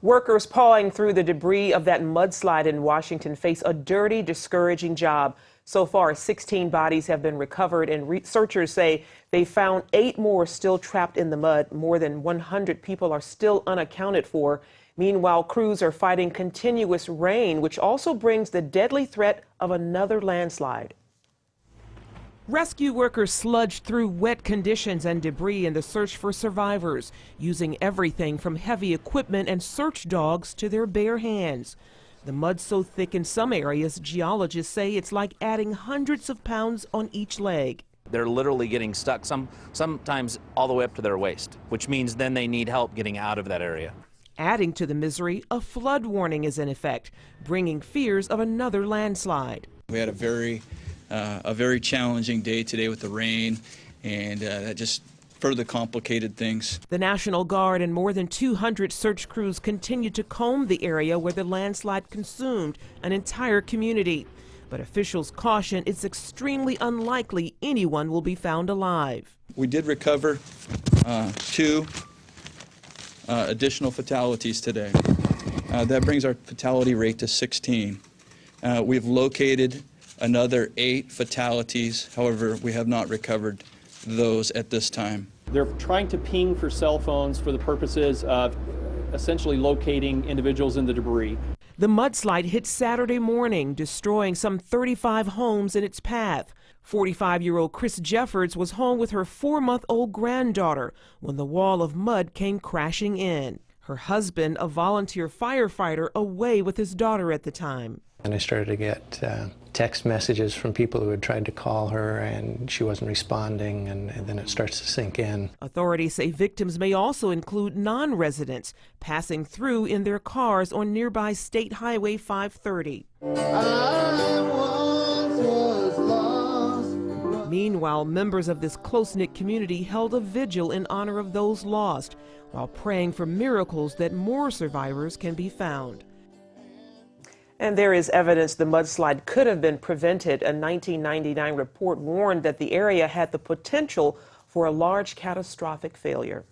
Workers pawing through the debris of that mudslide in Washington face a dirty, discouraging job. So far, 16 bodies have been recovered, and researchers say they found 8 more still trapped in the mud. More than 100 people are still unaccounted for. Meanwhile, crews are fighting continuous rain, which also brings the deadly threat of another landslide. Rescue workers sludged through wet conditions and debris in the search for survivors, using everything from heavy equipment and search dogs to their bare hands. The mud's so thick in some areas, geologists say it's like adding hundreds of pounds on each leg. They're literally getting stuck, sometimes all the way up to their waist, which means then they need help getting out of that area. Adding to the misery, a flood warning is in effect, bringing fears of another landslide. We had a very challenging day today with the rain, and that just further complicated things. The National Guard and more than 200 search crews continue to comb the area where the landslide consumed an entire community. But officials caution it's extremely unlikely anyone will be found alive. We did recover 2 additional fatalities today. That brings our fatality rate to 16. We've located another 8 fatalities. However, we have not recovered those at this time. They're trying to ping for cell phones for the purposes of essentially locating individuals in the debris. The mudslide hit Saturday morning, destroying some 35 homes in its path. 45-year-old Chris Jeffords was home with her 4-month-old granddaughter when the wall of mud came crashing in. Her husband, a volunteer firefighter, away with his daughter at the time. And I started to get text messages from people who had tried to call her, and she wasn't responding, and then it starts to sink in. Authorities say victims may also include non-residents passing through in their cars on nearby State Highway 530. Meanwhile, members of this close-knit community held a vigil in honor of those lost, while praying for miracles that more survivors can be found. And there is evidence the mudslide could have been prevented. A 1999 report warned that the area had the potential for a large catastrophic failure.